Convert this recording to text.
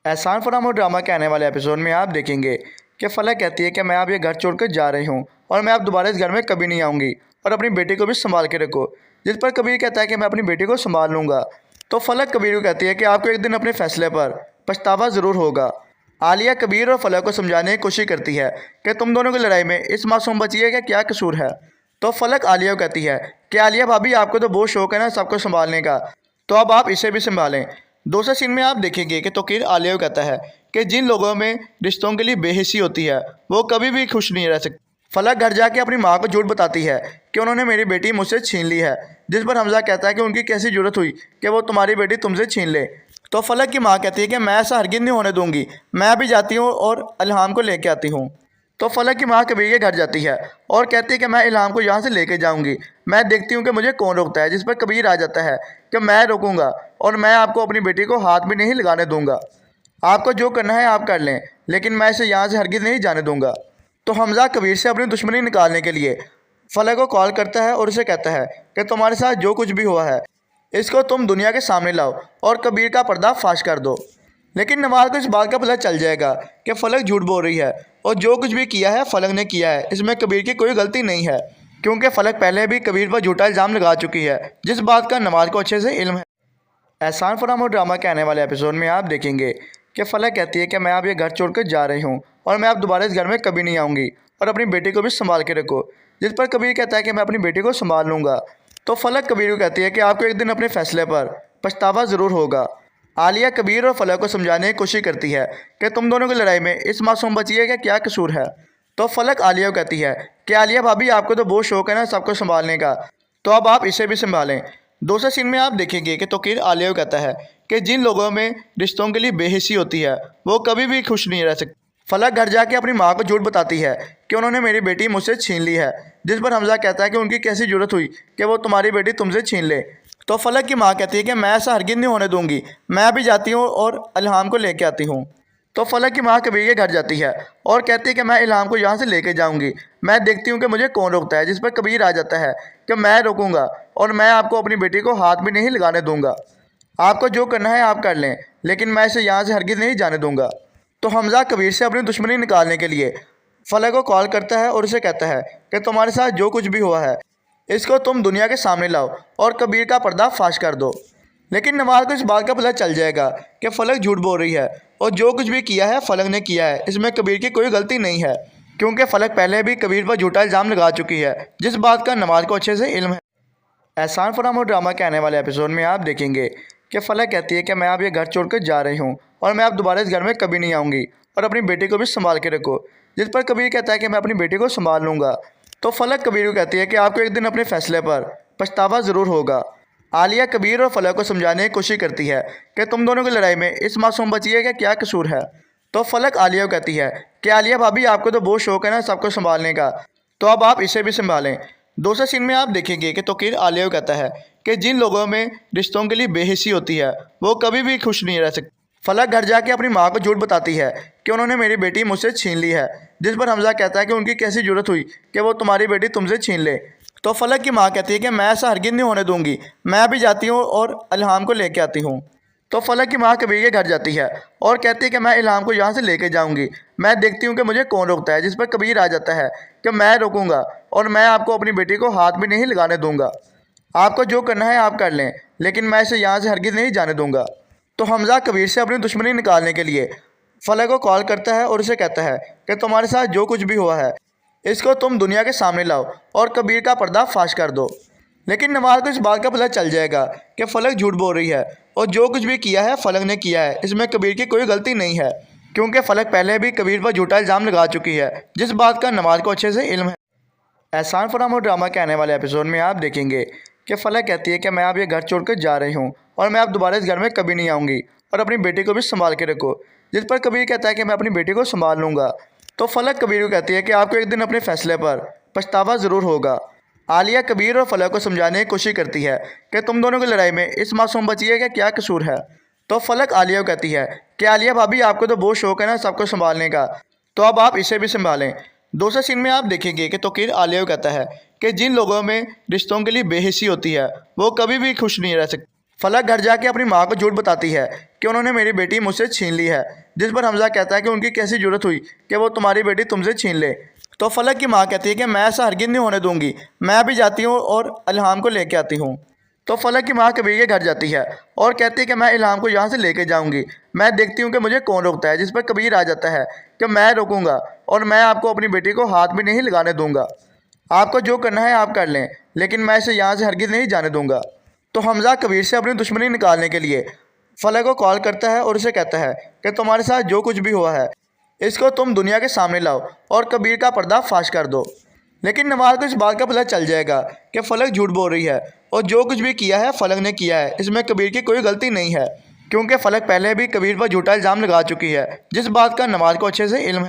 एहसान फरामो ड्रामा के आने वाले एपिसोड में आप देखेंगे कि फलक कहती है कि मैं अब ये घर छोड़कर जा रही हूँ और मैं अब दोबारा इस घर में कभी नहीं आऊँगी और अपनी बेटी को भी संभाल के रखो। जिस पर कबीर कहता है कि मैं अपनी बेटी को संभाल लूँगा। तो फलक कबीर को कहती है कि आपको एक दिन अपने फैसले पर पछतावा ज़रूर होगा। आलिया कबीर और फलक को समझाने की कोशिश करती है कि तुम दोनों की लड़ाई में इस मासूम बच्ची का क्या कसूर है। तो फलक आलिया को कहती है कि आलिया भाभी, आपको तो बहुत शौक है ना सबको संभालने का, तो अब आप इसे भी संभालें। दूसरे सीन में आप देखेंगे कि तोकीर आलिया को कहता है कि जिन लोगों में रिश्तों के लिए बेहिसी होती है वो कभी भी खुश नहीं रह सकते। फलक घर जाके अपनी माँ को झूठ बताती है कि उन्होंने मेरी बेटी मुझसे छीन ली है, जिस पर हमजा कहता है कि उनकी कैसी जरूरत हुई कि वो तुम्हारी बेटी तुमसे छीन ले। तो फलक की माँ कहती है कि मैं ऐसा हरगिज़ नहीं होने दूंगी, मैं भी जाती हूँ और इल्हाम को लेके आती हूँ। तो फलक की माँ कबीर के घर जाती है और कहती है कि मैं इल्हाम को यहाँ से लेके जाऊँगी, मैं देखती हूँ कि मुझे कौन रोकता है। जिस पर कबीर आ जाता है कि मैं रोकूँगा और मैं आपको अपनी बेटी को हाथ भी नहीं लगाने दूंगा, आपको जो करना है आप कर लें, लेकिन मैं इसे यहाँ से हरगिज़ नहीं जाने दूंगा। तो हमजा कबीर से अपनी दुश्मनी निकालने के लिए फलक को कॉल करता है और उसे कहता है कि तुम्हारे साथ जो कुछ भी हुआ है इसको तुम दुनिया के सामने लाओ और कबीर का पर्दा फाश कर दो। लेकिन नवाज को इस बात का पता चल जाएगा कि फलक झूठ बोल रही है और जो कुछ भी किया है फलक ने किया है, इसमें कबीर की कोई गलती नहीं है, क्योंकि फलक पहले भी कबीर पर झूठा इल्ज़ाम लगा चुकी है, जिस बात का नवाज को अच्छे से इल्म है। एहसान फरामो ड्रामा के आने वाले एपिसोड में आप देखेंगे कि फलक कहती है कि मैं अब ये घर छोड़कर जा रही हूँ और मैं अब दोबारा इस घर में कभी नहीं आऊँगी और अपनी बेटी को भी संभाल के रखो। जिस पर कबीर कहता है कि मैं अपनी बेटी को संभाल लूँगा। तो फलक कबीर को कहती है कि आपको एक दिन अपने फैसले पर पछतावा ज़रूर होगा। आलिया कबीर और फलक को समझाने की कोशिश करती है कि तुम दोनों की लड़ाई में इस मासूम बच्ची का क्या कसूर है। तो फलक आलिया को कहती है कि आलिया भाभी, आपको तो बहुत शौक है ना सबको संभालने का, तो अब आप इसे भी संभालें। दूसरे सीन में आप देखेंगे कि तोकीर आलिया को कहता है कि जिन लोगों में रिश्तों के लिए बेहिसी होती है वो कभी भी खुश नहीं रह सकते। फलक घर जाके अपनी माँ को झूठ बताती है कि उन्होंने मेरी बेटी मुझसे छीन ली है, जिस पर हमजा कहता है कि उनकी कैसी जरूरत हुई कि वो तुम्हारी बेटी तुमसे छीन ले। तो फलक की माँ कहती है कि मैं ऐसा हरगिज़ नहीं होने दूंगी, मैं भी जाती हूँ और इल्हाम को लेके आती हूँ। तो फलक की माँ कबीर के घर जाती है और कहती है कि मैं इल्हाम को यहाँ से लेके जाऊँगी, मैं देखती हूँ कि मुझे कौन रोकता है। जिस पर कबीर आ जाता है कि मैं रोकूँगा और मैं आपको अपनी बेटी को हाथ भी नहीं लगाने दूंगा, आपको जो करना है आप कर लें, लेकिन मैं इसे यहाँ से हरगिज़ नहीं जाने दूंगा। तो हमजा कबीर से अपनी दुश्मनी निकालने के लिए फलक को कॉल करता है और उसे कहता है कि तुम्हारे साथ जो कुछ भी हुआ है इसको तुम दुनिया के सामने लाओ और कबीर का पर्दा फाश कर दो। लेकिन नवाज को इस बात का पता चल जाएगा कि फलक झूठ बोल रही है और जो कुछ भी किया है फलक ने किया है, इसमें कबीर की कोई गलती नहीं है, क्योंकि फलक पहले भी कबीर पर झूठा इल्ज़ाम लगा चुकी है, जिस बात का नवाज को अच्छे से इल्म है। एहसान फरामो ड्रामा के आने वाले एपिसोड में आप देखेंगे कि फलक कहती है कि मैं अब ये घर छोड़कर जा रही हूँ और मैं अब दोबारा इस घर में कभी नहीं आऊँगी और अपनी बेटी को भी संभाल के रखो। जिस पर कबीर कहता है कि मैं अपनी बेटी को संभाल लूँगा। तो फलक कबीर को कहती है कि आपको एक दिन अपने फैसले पर पछतावा ज़रूर होगा। आलिया कबीर और फलक को समझाने की कोशिश करती है कि तुम दोनों की लड़ाई में इस मासूम बच्ची का क्या कसूर है। तो फलक आलिया को कहती है कि आलिया भाभी, आपको तो बहुत शौक है ना सबको संभालने का, तो अब आप इसे भी संभालें। दूसरे सीन में आप देखेंगे कि तोकीर आलिया को कहता है कि जिन लोगों में रिश्तों के लिए बेहिसी होती है वो कभी भी खुश नहीं रह सकते। फलक घर जाके अपनी माँ को झूठ बताती है कि उन्होंने मेरी बेटी मुझसे छीन ली है, जिस पर हमजा कहता है कि उनकी कैसी जरूरत हुई कि वो तुम्हारी बेटी तुमसे छीन ले। तो फलक की माँ कहती है कि मैं ऐसा हरगिज़ नहीं होने दूंगी, मैं भी जाती हूँ और इल्हाम को लेके आती हूँ। तो फलक की माँ कबीर के घर जाती है और कहती है कि मैं इल्हाम को यहाँ से लेके जाऊँगी, मैं देखती हूँ कि मुझे कौन रोकता है। जिस पर कबीर आ जाता है कि मैं रोकूँगा और मैं आपको अपनी बेटी को हाथ भी नहीं लगाने दूंगा, आपको जो करना है आप कर लें, लेकिन मैं इसे यहाँ से हरगिज़ नहीं जाने दूंगा। तो हमजा कबीर से अपनी दुश्मनी निकालने के लिए फलक को कॉल करता है और उसे कहता है कि तुम्हारे साथ जो कुछ भी हुआ है इसको तुम दुनिया के सामने लाओ और कबीर का पर्दा फाश कर दो। लेकिन नवाज को इस बात का पता चल जाएगा कि फलक झूठ बोल रही है और जो कुछ भी किया है फलक ने किया है, इसमें कबीर की कोई गलती नहीं है, क्योंकि फलक पहले भी कबीर पर झूठा इल्ज़ाम लगा चुकी है, जिस बात का नवाज को अच्छे से इल्म है। एहसान फरामो ड्रामा के आने वाले एपिसोड में आप देखेंगे कि फलक कहती है कि मैं अब ये घर छोड़कर जा रही हूँ और मैं अब दोबारा इस घर में कभी नहीं आऊँगी और अपनी बेटी को भी संभाल के रखो। जिस पर कबीर कहता है कि मैं अपनी बेटी को संभाल लूँगा। तो फलक कबीर को कहती है कि आपको एक दिन अपने फैसले पर पछतावा ज़रूर होगा। आलिया कबीर और फलक को समझाने की कोशिश करती है कि तुम दोनों की लड़ाई में इस मासूम बच्ची का क्या कसूर है। तो फलक आलिया को कहती है कि आलिया भाभी, आपको तो बहुत शौक है ना सबको संभालने का, तो अब आप इसे भी संभालें। दूसरे सीन में आप देखेंगे कि तोकीर आलिया को कहता है कि जिन लोगों में रिश्तों के लिए बेहिसी होती है वो कभी भी खुश नहीं रह सकते। फलक घर जाके अपनी माँ को झूठ बताती है कि उन्होंने मेरी बेटी मुझसे छीन ली है। जिस पर हमजा कहता है कि उनकी कैसी जरूरत हुई कि वो तुम्हारी बेटी तुमसे छीन ले। तो फलक की माँ कहती है कि मैं ऐसा हरगिज़ नहीं होने दूंगी, मैं अभी जाती हूँ और इल्हाम को लेके आती हूँ। तो फलक की माँ कबीर के घर जाती है और कहती है कि मैं इल्हाम को यहाँ से लेके जाऊँगी, मैं देखती हूँ कि मुझे कौन रोकता है। जिस पर कबीर आ जाता है कि मैं रोकूँगा और मैं आपको अपनी बेटी को हाथ भी नहीं लगाने दूँगा, आपको जो करना है आप कर लें, लेकिन मैं इसे यहाँ से हरगिज़ नहीं जाने दूँगा। तो हमजा कबीर से अपनी दुश्मनी निकालने के लिए फलक को कॉल करता है और उसे कहता है कि तुम्हारे साथ जो कुछ भी हुआ है इसको तुम दुनिया के सामने लाओ और कबीर का पर्दा फाश कर दो। लेकिन नवाज को इस बात का पता चल जाएगा कि फलक झूठ बोल रही है और जो कुछ भी किया है फलक ने किया है, इसमें कबीर की कोई गलती नहीं है, क्योंकि फलक पहले भी कबीर पर झूठा इल्ज़ाम लगा चुकी है, जिस बात का नवाज को अच्छे से इल्म है।